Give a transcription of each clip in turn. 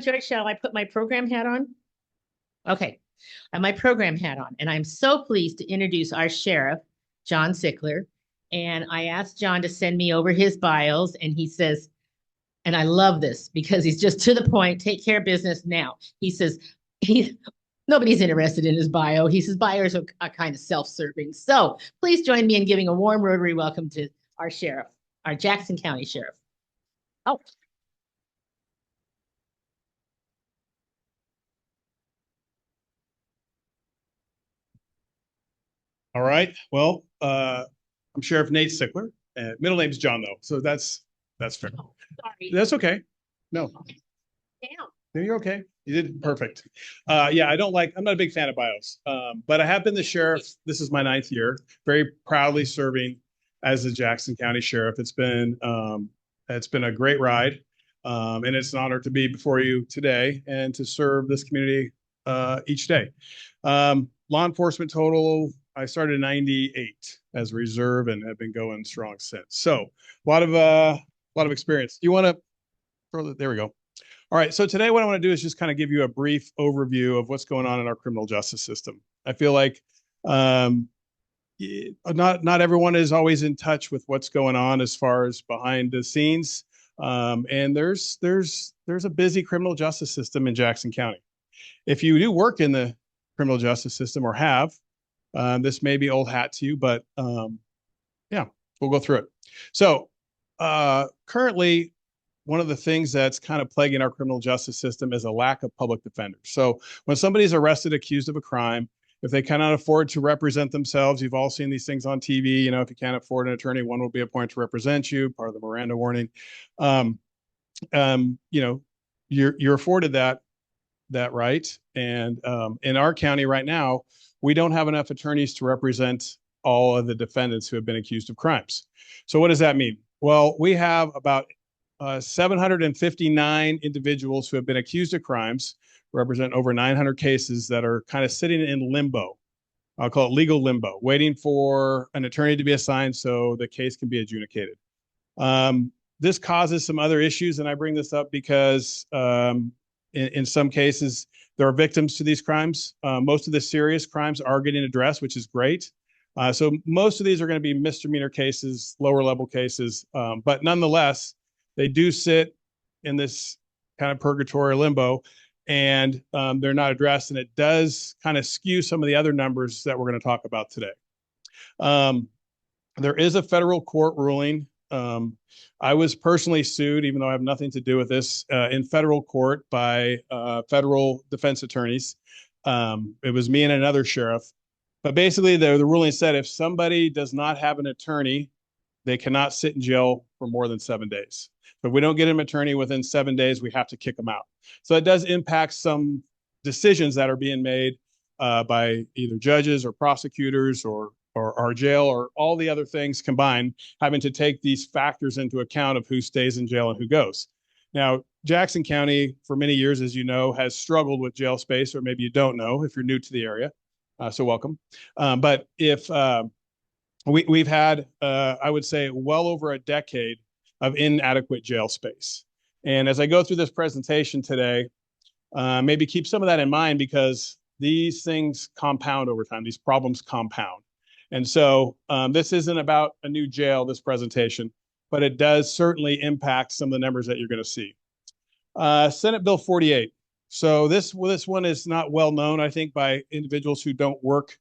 George, shall I put my program hat on? Okay, I have my program hat on, and I'm so pleased to introduce our sheriff, John Sickler. And I asked John to send me over his bios, and he says, and I love this because he's just to the point, take care of business now. He says, he, nobody's interested in his bio. He says bios are kind of self-serving. So please join me in giving a warm Rotary welcome to our sheriff, our Jackson County Sheriff. Oh, All right. Well, I'm Sheriff Nate Sickler. Middle name's John, though, so that's fair. sorry. That's okay. No, Damn. no, you're okay. You did perfect. Yeah, I'm not a big fan of bios, but I have been the sheriff. This is my ninth year, very proudly serving as the Jackson County Sheriff. It's been a great ride, and it's an honor to be before you today and to serve this community each day. Law enforcement total, I started in 98 as a reserve and have been going strong since. So a lot of experience. You want to there we go. All right. So today what I want to do is just kind of give you a brief overview of what's going on in our criminal justice system. I feel like um, not everyone is always in touch with what's going on as far as behind the scenes. And there's a busy criminal justice system in Jackson County. If you do work in the criminal justice system or have, this may be old hat to you, but yeah, we'll go through it. So currently, one of the things that's kind of plaguing our criminal justice system is a lack of public defenders. So when somebody's arrested, accused of a crime, if they cannot afford to represent themselves, you've all seen these things on TV. You know, if you can't afford an attorney, one will be appointed to represent you, part of the Miranda warning. Um, you know, you're afforded that right. And in our county right now, we don't have enough attorneys to represent all of the defendants who have been accused of crimes. So what does that mean? Well, we have about 759 individuals who have been accused of crimes, represent over 900 cases that are kind of sitting in limbo. I'll call it legal limbo, waiting for an attorney to be assigned so the case can be adjudicated. This causes some other issues, and I bring this up because in some cases, there are victims to these crimes. Most of the serious crimes are getting addressed, which is great. So most of these are going to be misdemeanor cases, lower level cases, but nonetheless, they do sit in this kind of purgatory limbo, and they're not addressed, and it does kind of skew some of the other numbers that we're going to talk about today. There is a federal court ruling. I was personally sued, even though I have nothing to do with this, in federal court by federal defense attorneys. It was me and another sheriff. But basically, the ruling said if somebody does not have an attorney, they cannot sit in jail for more than 7 days. So if we don't get an attorney within 7 days, we have to kick them out. So it does impact some decisions that are being made by either judges or prosecutors or our jail or all the other things combined, having to take these factors into account of who stays in jail and who goes. Now, Jackson County, for many years, as you know, has struggled with jail space, or maybe you don't know if you're new to the area. So welcome. But if we've had, I would say, well over a decade of inadequate jail space. And as I go through this presentation today, maybe keep some of that in mind because these things compound over time. These problems compound. And so this isn't about a new jail, this presentation, but it does certainly impact some of the numbers that you're going to see. Senate Bill 48. So this one is not well known, I think, by individuals who don't work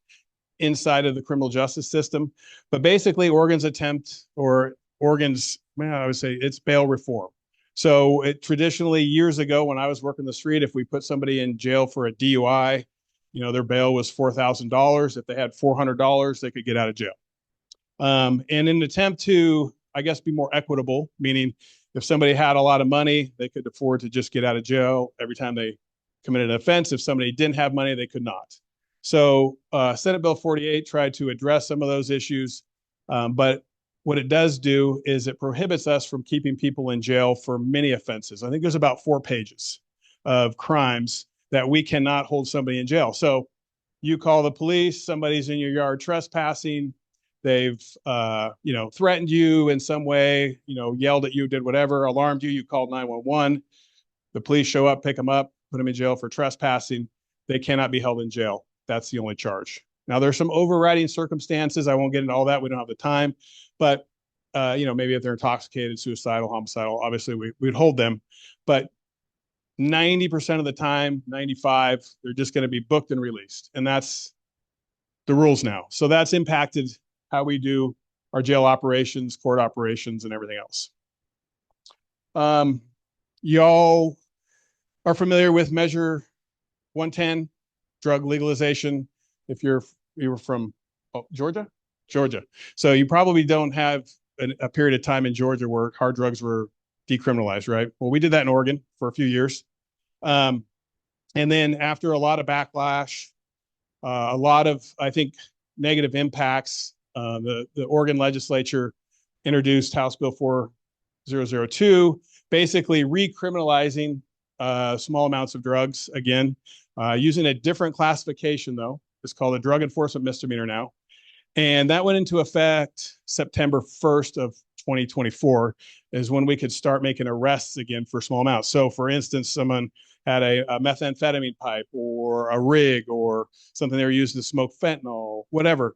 inside of the criminal justice system. But basically, Oregon's attempt, or Oregon's, well, I would say it's bail reform. So it traditionally, years ago, when I was working the street, if we put somebody in jail for a DUI, you know, their bail was $4,000. If they had $400, they could get out of jail. And in an attempt to, I guess, be more equitable, meaning if somebody had a lot of money, they could afford to just get out of jail every time they committed an offense. If somebody didn't have money, they could not. So Senate Bill 48 tried to address some of those issues. But what it does do is it prohibits us from keeping people in jail for many offenses. I think there's about 4 pages of crimes that we cannot hold somebody in jail. So you call the police, somebody's in your yard trespassing, they've threatened you in some way, yelled at you, did whatever, alarmed you, you called 911. The police show up, pick them up, put them in jail for trespassing. They cannot be held in jail. That's the only charge. Now, there's some overriding circumstances. I won't get into all that. We don't have the time. But, maybe if they're intoxicated, suicidal, homicidal, obviously we'd hold them. But 90% of the time, 95, they're just going to be booked and released. And that's the rules now. So that's impacted how we do our jail operations, court operations, and everything else. Y'all are familiar with Measure 110, drug legalization. If you were from Georgia. So you probably don't have a period of time in Georgia where hard drugs were decriminalized, right? Well, we did that in Oregon for a few years. And then after a lot of backlash, a lot of, I think, negative impacts, the Oregon legislature introduced House Bill 4002, basically recriminalizing small amounts of drugs again, using a different classification, though. It's called a drug enforcement misdemeanor now. And that went into effect September 1st of 2024 is when we could start making arrests again for small amounts. So for instance, someone had a methamphetamine pipe or a rig or something they were using to smoke fentanyl, whatever.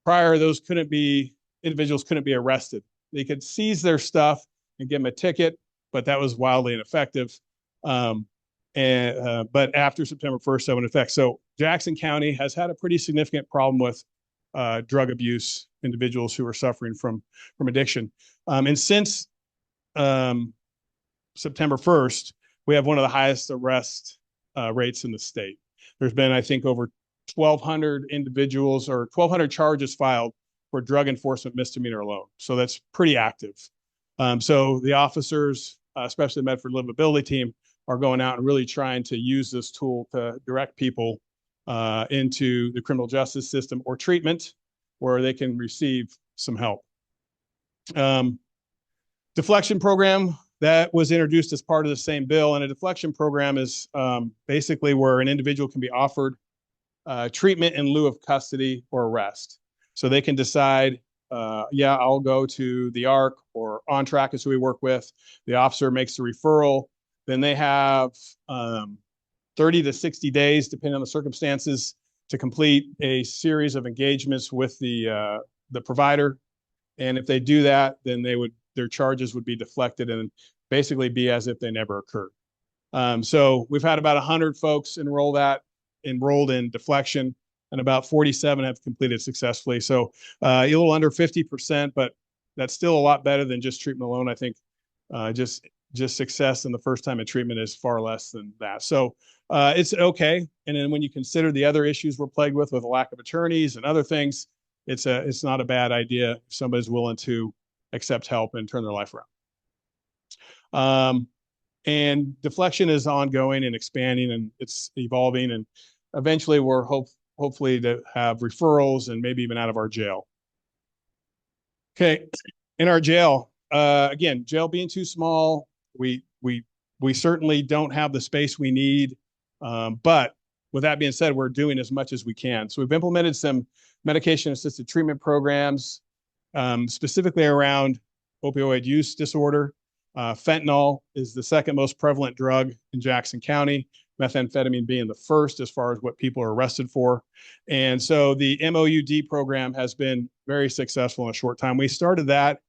Prior, individuals couldn't be arrested. They could seize their stuff and give them a ticket, but that was wildly ineffective. But after September 1st, that went into effect. So Jackson County has had a pretty significant problem with drug abuse, individuals who are suffering from addiction. And since September 1st, we have one of the highest arrest rates in the state. There's been, I think, over 1,200 individuals or 1,200 charges filed for drug enforcement misdemeanor alone. So that's pretty active. So the officers, especially the Medford Livability Team, are going out and really trying to use this tool to direct people into the criminal justice system or treatment where they can receive some help. Deflection program that was introduced as part of the same bill. And a deflection program is basically where an individual can be offered treatment in lieu of custody or arrest. So they can decide, I'll go to the ARC or On Track is who we work with. The officer makes the referral. Then they have 30 to 60 days, depending on the circumstances, to complete a series of engagements with the provider. And if they do that, then their charges would be deflected and basically be as if they never occurred. So we've had about 100 folks enrolled in deflection, and about 47 have completed successfully. So a little under 50%, but that's still a lot better than just treatment alone. I think just success in the first time in treatment is far less than that. So it's okay. And then when you consider the other issues we're plagued with a lack of attorneys and other things, it's not a bad idea if somebody's willing to accept help and turn their life around. And deflection is ongoing and expanding, and it's evolving. And eventually we're hopefully to have referrals and maybe even out of our jail. Okay, in our jail, again, jail being too small, we certainly don't have the space we need. But with that being said, we're doing as much as we can. So we've implemented some medication-assisted treatment programs, specifically around opioid use disorder. Fentanyl is the second most prevalent drug in Jackson County, methamphetamine being the first as far as what people are arrested for. And so the MOUD program has been very successful in a short time. We started that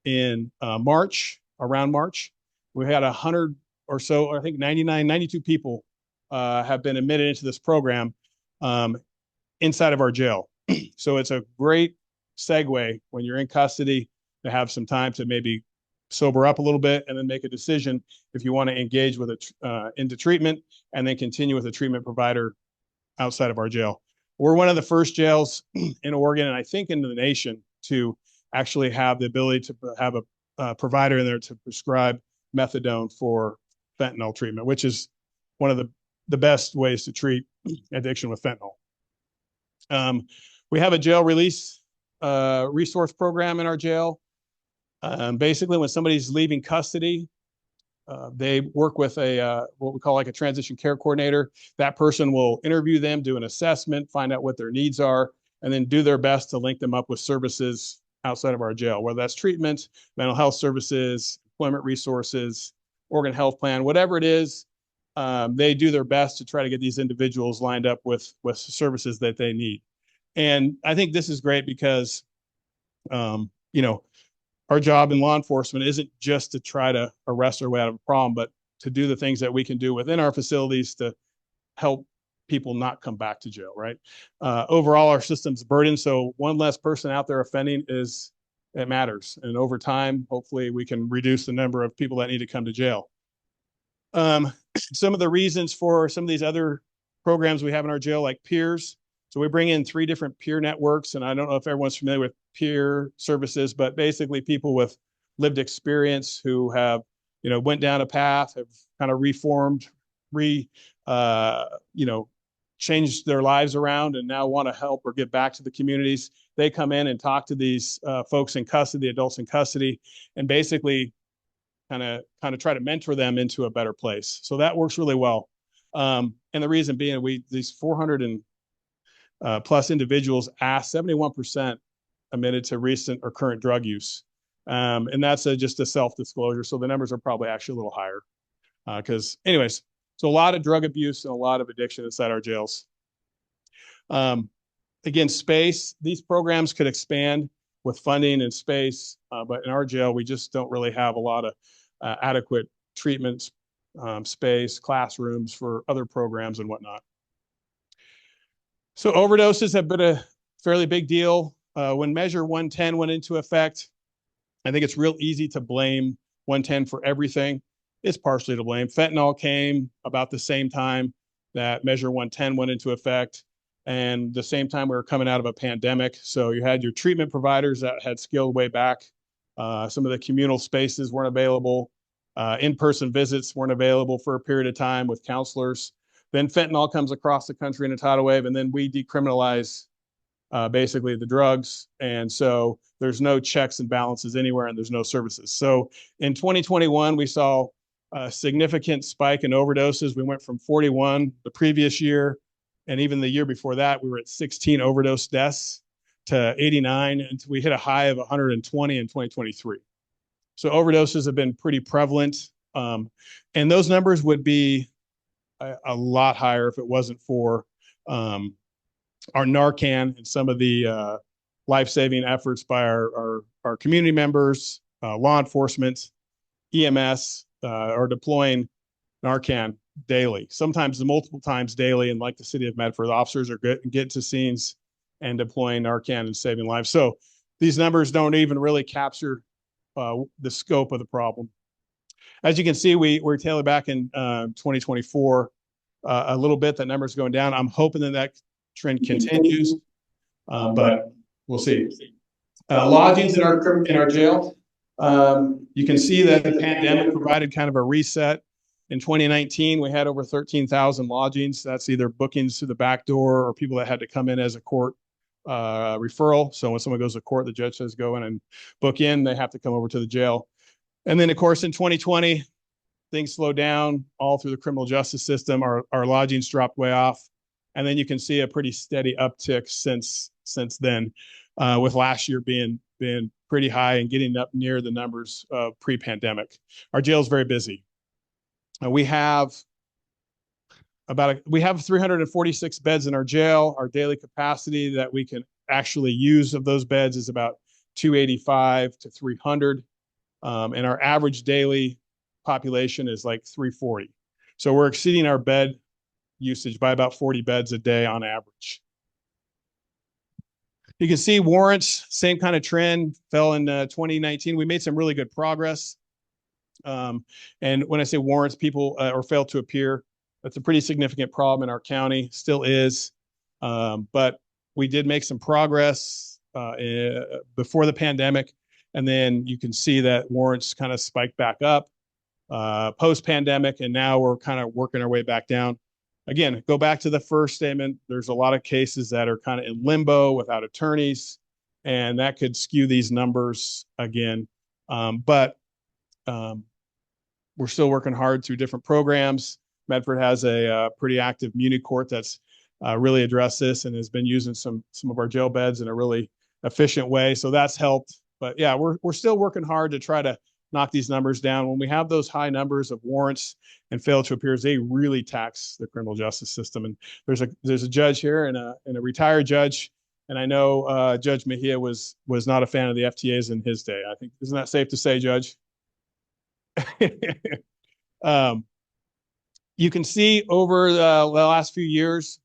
in around March. We had 100 or so, I think 92 people have been admitted into this program inside of our jail. So it's a great segue when you're in custody to have some time to maybe sober up a little bit and then make a decision if you want to engage with into treatment and then continue with a treatment provider outside of our jail. We're one of the first jails in Oregon, and I think in the nation, to actually have the ability to have a provider in there to prescribe methadone for fentanyl treatment, which is one of the best ways to treat addiction with fentanyl. We have a jail release resource program in our jail. Basically, when somebody's leaving custody, they work with what we call like a transition care coordinator. That person will interview them, do an assessment, find out what their needs are, and then do their best to link them up with services outside of our jail, whether that's treatment, mental health services, employment resources, organ health plan, whatever it is. they do their best to try to get these individuals lined up with services that they need. And I think this is great because, you know, our job in law enforcement isn't just to try to arrest our way out of a problem, but to do the things that we can do within our facilities to help people not come back to jail, right? Overall, our system's burdened, so one less person out there offending it matters. And over time, hopefully we can reduce the number of people that need to come to jail. Some of the reasons for some of these other programs we have in our jail, like peers. So we bring in 3 different peer networks, and I don't know if everyone's familiar with peer services, but basically people with lived experience who have, you know, went down a path, have kind of reformed, you know, changed their lives around and now want to help or give back to the communities. They come in and talk to these folks in custody, the adults in custody, and basically kind of try to mentor them into a better place. So that works really well. And the reason being, these 400 and plus individuals asked, 71% admitted to recent or current drug use. And that's just a self-disclosure. So the numbers are probably actually a little higher. Because anyways, so a lot of drug abuse and a lot of addiction inside our jails. Again, space, these programs could expand with funding and space, but in our jail, we just don't really have a lot of adequate treatment space, classrooms for other programs and whatnot. So overdoses have been a fairly big deal. When Measure 110 went into effect, I think it's real easy to blame 110 for everything. It's partially to blame. Fentanyl came about the same time that Measure 110 went into effect, and the same time we were coming out of a pandemic. So you had your treatment providers that had scaled way back. Some of the communal spaces weren't available. In-person visits weren't available for a period of time with counselors. Then fentanyl comes across the country in a tidal wave, and then we decriminalize basically the drugs. And so there's no checks and balances anywhere, and there's no services. So in 2021, we saw a significant spike in overdoses. We went from 41 the previous year, and even the year before that, we were at 16 overdose deaths to 89, and we hit a high of 120 in 2023. So overdoses have been pretty prevalent, and those numbers would be a lot higher if it wasn't for our Narcan and some of the life-saving efforts by our community members, law enforcement, EMS, are deploying Narcan daily, sometimes multiple times daily. And like the city of Medford, the officers are getting to scenes and deploying Narcan and saving lives. So these numbers don't even really capture the scope of the problem. As you can see, we're tailored back in 2024 a little bit. That number's going down. I'm hoping that trend continues, but we'll see. Lodgings in our jail. You can see that the pandemic provided kind of a reset. In 2019, we had over 13,000 lodgings. That's either bookings through the back door or people that had to come in as a court referral. So when someone goes to court, the judge says go in and book in, they have to come over to the jail. And then, of course, in 2020, things slowed down all through the criminal justice system. Our lodgings dropped way off. And then you can see a pretty steady uptick since then, with last year being pretty high and getting up near the numbers of pre-pandemic. Our jail is very busy. We have 346 beds in our jail. Our daily capacity that we can actually use of those beds is about 285 to 300. And our average daily population is like 340. So we're exceeding our bed usage by about 40 beds a day on average. You can see warrants, same kind of trend, fell in 2019. We made some really good progress. And when I say warrants, people or fail to appear, that's a pretty significant problem in our county, still is. But we did make some progress before the pandemic. And then you can see that warrants kind of spiked back up post-pandemic, and now we're kind of working our way back down. Again, go back to the first statement. There's a lot of cases that are kind of in limbo without attorneys, and that could skew these numbers again. But we're still working hard through different programs. Medford has a pretty active muni court that's really addressed this and has been using some of our jail beds in a really efficient way. So that's helped. But yeah, we're still working hard to try to knock these numbers down. When we have those high numbers of warrants and fail to appear, they really tax the criminal justice system. And there's a judge here and a retired judge. And I know Judge Mejia was not a fan of the FTAs in his day. I think, isn't that safe to say, Judge? um, you can see over the last few years,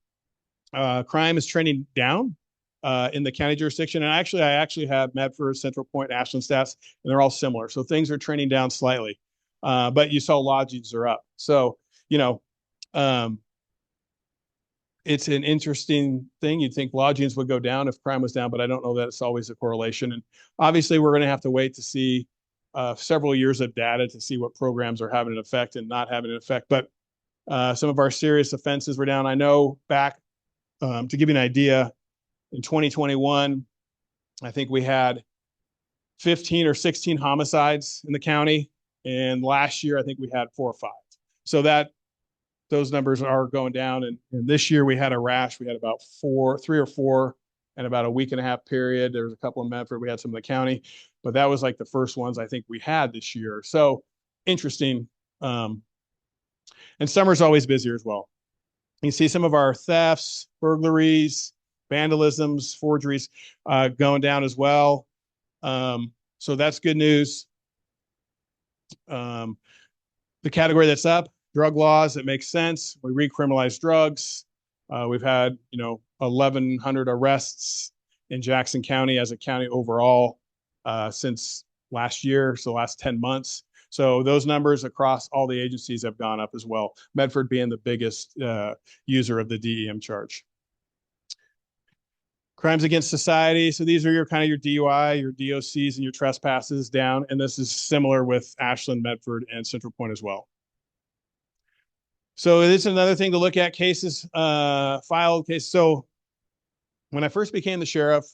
crime is trending down in the county jurisdiction. And I actually have Medford, Central Point, Ashland stats, and they're all similar. So things are trending down slightly. But you saw lodgings are up. So, it's an interesting thing. You'd think lodgings would go down if crime was down, but I don't know that it's always a correlation. And obviously, we're going to have to wait to see several years of data to see what programs are having an effect and not having an effect. But some of our serious offenses were down. I know back, to give you an idea, in 2021, I think we had 15 or 16 homicides in the county. And last year, I think we had 4 or 5. So those numbers are going down. And this year we had a rash. We had about 3 or 4 in about a week and a half period. There was a couple in Medford. We had some in the county, but that was like the first ones I think we had this year. So interesting. And summer's always busier as well. You see some of our thefts, burglaries, vandalisms, forgeries going down as well. So that's good news. The category that's up, drug laws, it makes sense. We recriminalize drugs. We've had, 1,100 arrests in Jackson County as a county overall since last year, so last 10 months. So those numbers across all the agencies have gone up as well. Medford being the biggest user of the DEM charge. Crimes against society. So these are your DUI, your DOCs, and your trespasses down. And this is similar with Ashland, Medford, and Central Point as well. So this is another thing to look at, cases, filed cases. So when I first became the sheriff,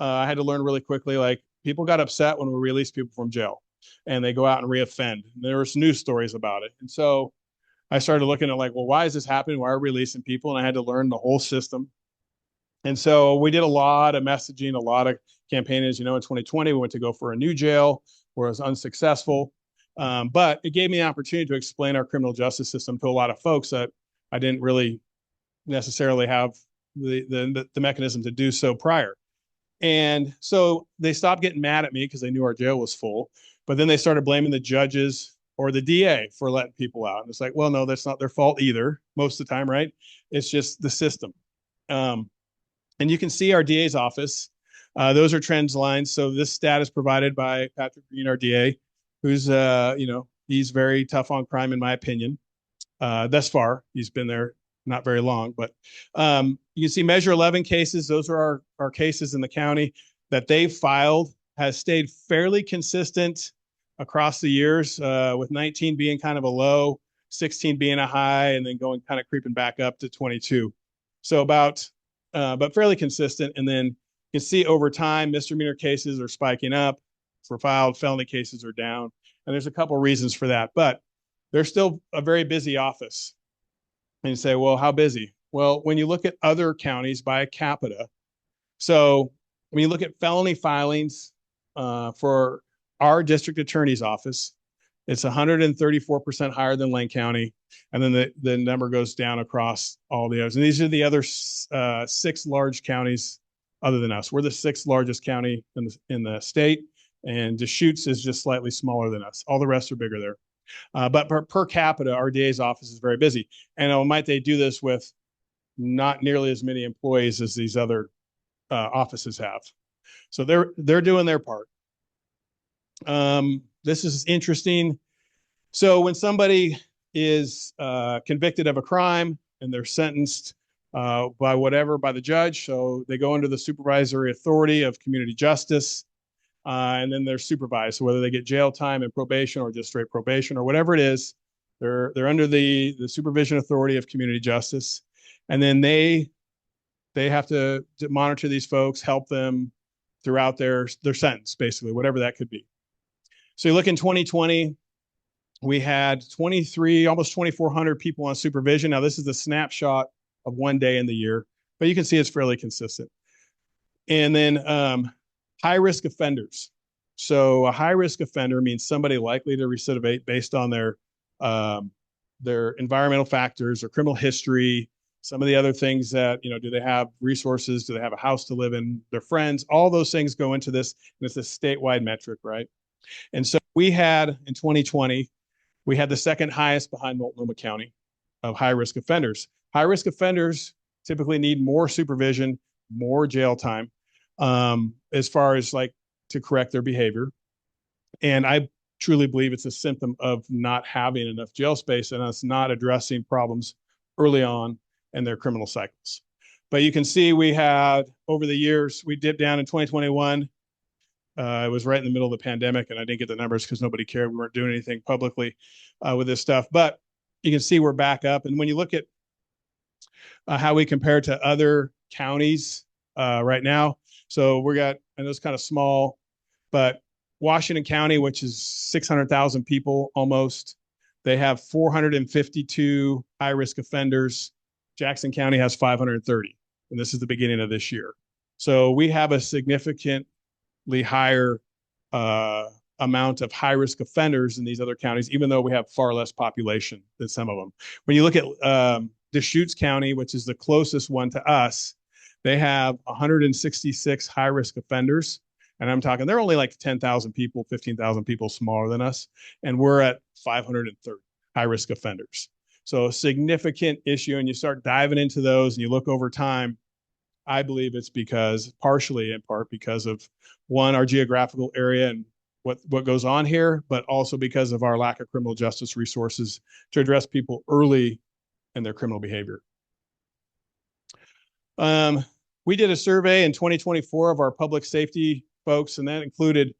I had to learn really quickly, like people got upset when we released people from jail and they go out and reoffend. There was news stories about it. And so I started looking at well, why is this happening? Why are we releasing people? And I had to learn the whole system. And so we did a lot of messaging, a lot of campaigning. As you know, in 2020, we went to go for a new jail where it was unsuccessful. But it gave me the opportunity to explain our criminal justice system to a lot of folks that I didn't really necessarily have the mechanism to do so prior. And so they stopped getting mad at me because they knew our jail was full. But then they started blaming the judges or the DA for letting people out. And it's like, well, no, that's not their fault either, most of the time, right? It's just the system. And you can see our DA's office. Those are trends lines. So this stat is provided by Patrick Green, our DA, who's, he's very tough on crime, in my opinion. Thus far, he's been there not very long. But you can see Measure 11 cases. Those are our cases in the county that they've filed, has stayed fairly consistent across the years, with 19 being kind of a low, 16 being a high, and then kind of creeping back up to 22. So but fairly consistent. And then you can see over time, misdemeanor cases are spiking up. For filed felony cases are down. And there's a couple reasons for that, but they're still a very busy office. And you say, well, how busy? Well, when you look at other counties by capita, so when you look at felony filings for our district attorney's office, it's 134% higher than Lane County. And then the number goes down across all the others. And these are the other 6 large counties other than us. We're the 6th largest county in the state. And Deschutes is just slightly smaller than us. All the rest are bigger there. But per capita, our DA's office is very busy. And might they do this with not nearly as many employees as these other offices have. So they're doing their part. This is interesting. So when somebody is convicted of a crime and they're sentenced by the judge, so they go under the supervisory authority of community justice, and then they're supervised. So whether they get jail time and probation or just straight probation or whatever it is, they're under the supervision authority of community justice, and then they have to monitor these folks, help them throughout their sentence, basically, whatever that could be. So you look in 2020, we had 23, almost 2,400 people on supervision. Now this is a snapshot of one day in the year, but you can see it's fairly consistent. And then high risk offenders. So a high risk offender means somebody likely to recidivate based on their environmental factors or criminal history, some of the other things that, do they have resources? Do they have a house to live in? Their friends, all those things go into this. And it's a statewide metric, right? And so we had in 2020, we had the second highest behind Multnomah County of high risk offenders. High risk offenders typically need more supervision, more jail time, as far as like to correct their behavior. And I truly believe it's a symptom of not having enough jail space and us not addressing problems early on in their criminal cycles. But you can see we had over the years, we dipped down in 2021. It was right in the middle of the pandemic, and I didn't get the numbers because nobody cared. We weren't doing anything publicly with this stuff. But you can see we're back up. And when you look at how we compare to other counties right now, so we got, and it's kind of small, but Washington County, which is 600,000 people almost, they have 452 high risk offenders. Jackson County has 530, and this is the beginning of this year. So we have a significantly higher amount of high risk offenders in these other counties, even though we have far less population than some of them. When you look at Deschutes County, which is the closest one to us, they have 166 high risk offenders. And I'm talking, they're only like 10,000 people, 15,000 people smaller than us. And we're at 530 high risk offenders. So a significant issue. And you start diving into those and you look over time, I believe it's partially in part because of one, our geographical area and what goes on here, but also because of our lack of criminal justice resources to address people early in their criminal behavior. We did a survey in 2024 of our public safety folks, and that included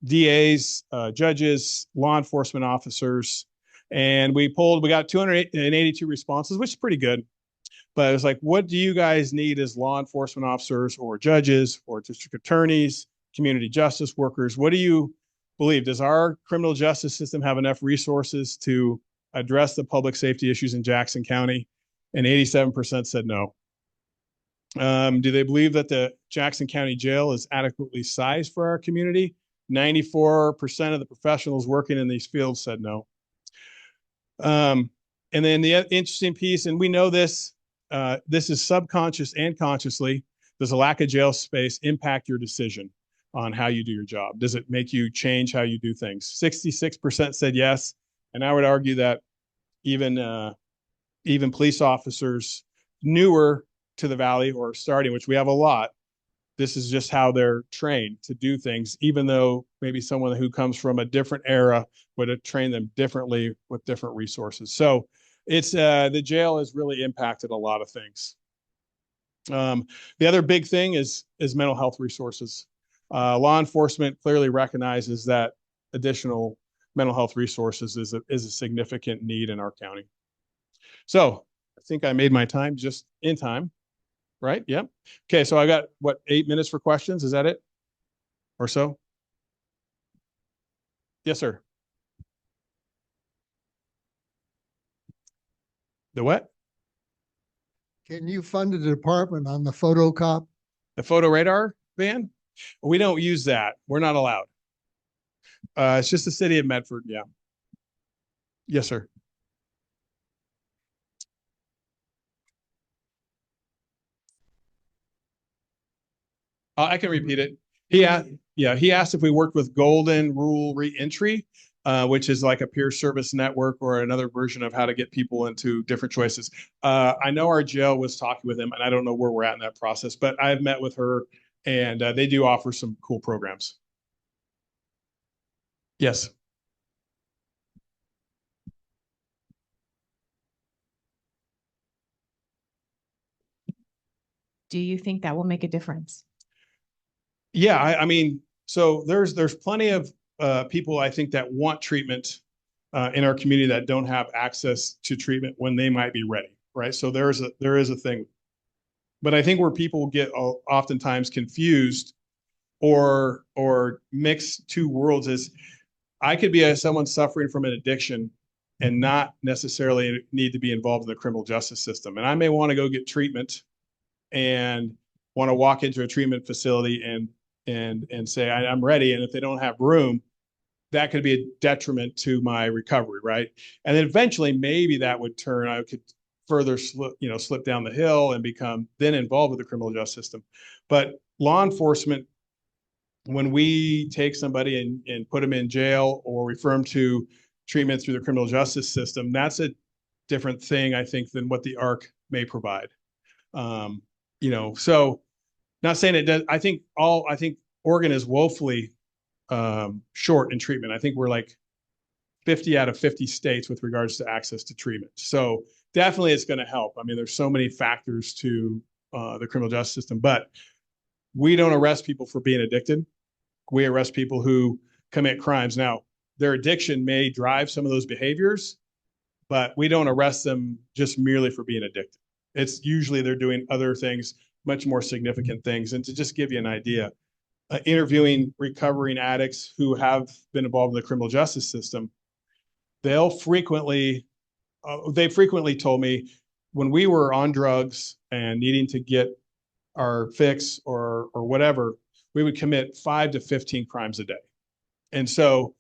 DAs, judges, law enforcement officers, and we got 282 responses, which is pretty good. But it was like, what do you guys need as law enforcement officers or judges or district attorneys, community justice workers? What do you believe? Does our criminal justice system have enough resources to address the public safety issues in Jackson County? And 87% said no. Do they believe that the Jackson County Jail is adequately sized for our community? 94% of the professionals working in these fields said no. And then the interesting piece, and we know this is subconscious and consciously, does a lack of jail space impact your decision on how you do your job? Does it make you change how you do things? 66% said yes. And I would argue that even police officers newer to the Valley or starting, which we have a lot, this is just how they're trained to do things, even though maybe someone who comes from a different era would have trained them differently with different resources. So it's the jail has really impacted a lot of things. The other big thing is mental health resources. Law enforcement clearly recognizes that additional mental health resources is a significant need in our county. So I think I made my time just in time, right? Yep. Okay, so I got, 8 minutes for questions? Is that it? Or so? Yes, sir. The what? Can you fund the department on the photocop? The photo radar van? We don't use that. We're not allowed. It's just the city of Medford. Yeah. Yes, sir. I can repeat it. He asked if we worked with Golden Rule Reentry, which is like a peer service network or another version of how to get people into different choices. I know our jail was talking with him, and I don't know where we're at in that process, but I've met with her, and they do offer some cool programs. Yes. Do you think that will make a difference? Yeah, I mean, so there's plenty of people I think that want treatment in our community that don't have access to treatment when they might be ready, right? So there is a thing, but I think where people get oftentimes confused or mix two worlds is I could be someone suffering from an addiction and not necessarily need to be involved in the criminal justice system, and I may want to go get treatment and want to walk into a treatment facility and and say, I'm ready. And if they don't have room, that could be a detriment to my recovery, right? And then eventually maybe that would turn, I could further slip down the hill and become then involved with the criminal justice system. But law enforcement, when we take somebody and put them in jail or refer them to treatment through the criminal justice system, that's a different thing, I think, than what the ARC may provide. So not saying it does. I think Oregon is woefully short in treatment. I think we're like 50 out of 50 states with regards to access to treatment. So definitely it's going to help. I mean, there's so many factors to the criminal justice system, but we don't arrest people for being addicted. We arrest people who commit crimes. Now, their addiction may drive some of those behaviors, but we don't arrest them just merely for being addicted. It's usually they're doing other things, much more significant things. And to just give you an idea, interviewing recovering addicts who have been involved in the criminal justice system, they frequently told me when we were on drugs and needing to get our fix or whatever, we would commit 5 to 15 crimes a day. And so,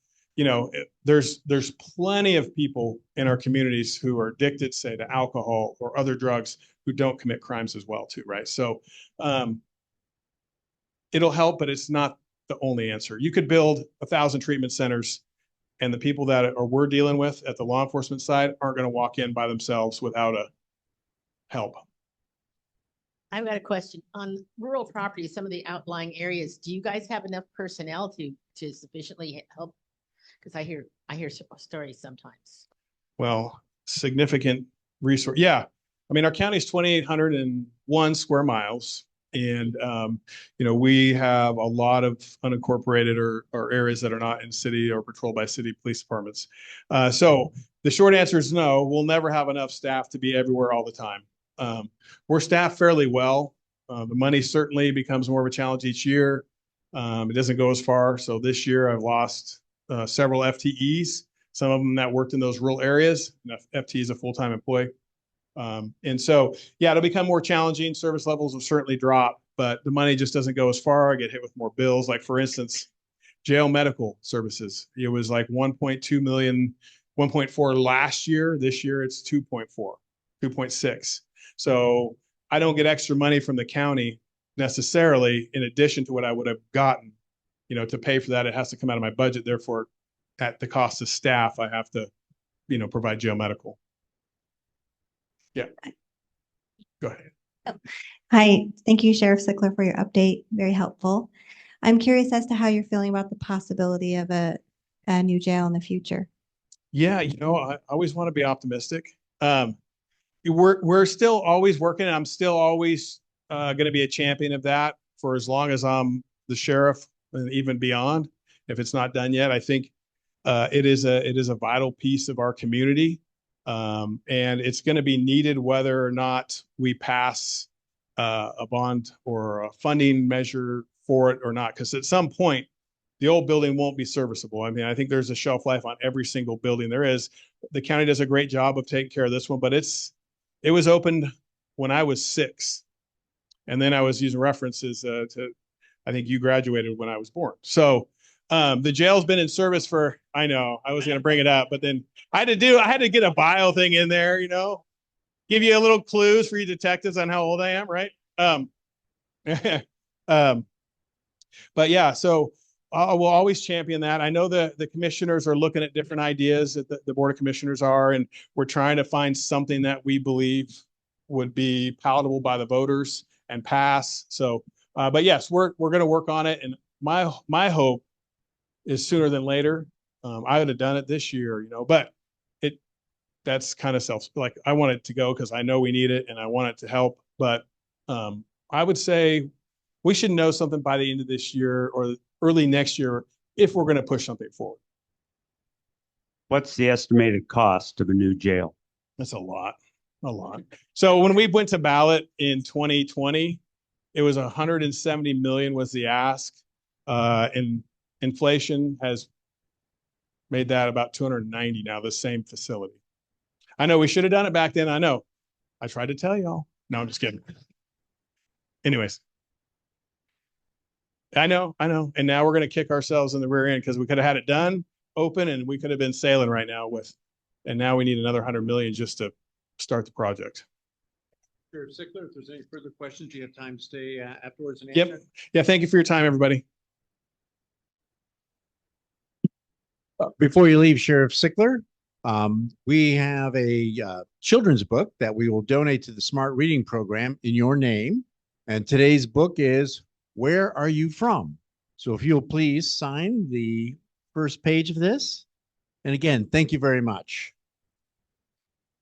there's plenty of people in our communities who are addicted, say, to alcohol or other drugs who don't commit crimes as well, too, right? So it'll help, but it's not the only answer. You could build 1,000 treatment centers, and the people that we're dealing with at the law enforcement side aren't going to walk in by themselves without a help. I've got a question on rural properties, some of the outlying areas. Do you guys have enough personnel to sufficiently help? Because I hear stories sometimes. Well, significant resource. Yeah. I mean, our county is 2,801 square miles. And, we have a lot of unincorporated or areas that are not in city or patrolled by city police departments. So the short answer is no, we'll never have enough staff to be everywhere all the time. We're staffed fairly well. The money certainly becomes more of a challenge each year. It doesn't go as far. So this year I've lost several FTEs, some of them that worked in those rural areas. FTE is a full-time employee. And so, yeah, it'll become more challenging. Service levels will certainly drop, but the money just doesn't go as far. I get hit with more bills. Like, for instance, jail medical services. It was like 1.2 million, 1.4 last year. This year it's 2.4, 2.6. So I don't get extra money from the county necessarily in addition to what I would have gotten, to pay for that. It has to come out of my budget. Therefore, at the cost of staff, I have to, provide jail medical. Yeah. Go ahead. Hi, thank you, Sheriff Sickler, for your update. Very helpful. I'm curious as to how you're feeling about the possibility of a new jail in the future. Yeah, I always want to be optimistic. We're still always working. And I'm still always going to be a champion of that for as long as I'm the sheriff and even beyond. If it's not done yet, I think it is a vital piece of our community. And it's going to be needed whether or not we pass a bond or a funding measure for it or not. Because at some point, the old building won't be serviceable. I mean, I think there's a shelf life on every single building there is. The county does a great job of taking care of this one, but it was opened when I was 6. And then I was using references to, I think you graduated when I was born. So the jail's been in service for, I know, I was going to bring it up, but then I had to get a bio thing in there, give you a little clues for you detectives on how old I am, right? But yeah, so we'll always champion that. I know the commissioners are looking at different ideas that the Board of Commissioners are, and we're trying to find something that we believe would be palatable by the voters and pass. So, but yes, we're going to work on it. And my hope is sooner than later. I would have done it this year, but that's kind of like I want it to go because I know we need it and I want it to help. But I would say we should know something by the end of this year or early next year if we're going to push something forward. What's the estimated cost of a new jail? That's a lot. So when we went to ballot in 2020, it was 170 million was the ask. And inflation has made that about 290 now, the same facility. I know we should have done it back then. I know. I tried to tell y'all. No, I'm just kidding. Anyways. I know. And now we're going to kick ourselves in the rear end because we could have had it done, open, and we could have been sailing right now and now we need another 100 million just to start the project. Sheriff Sickler, if there's any further questions, you have time to stay afterwards and Yep. answer. Yeah. Thank you for your time, everybody. Before you leave, Sheriff Sickler, we have a children's book that we will donate to the Smart Reading Program in your name. And today's book is Where Are You From? So if you'll please sign the first page of this. And again, thank you very much.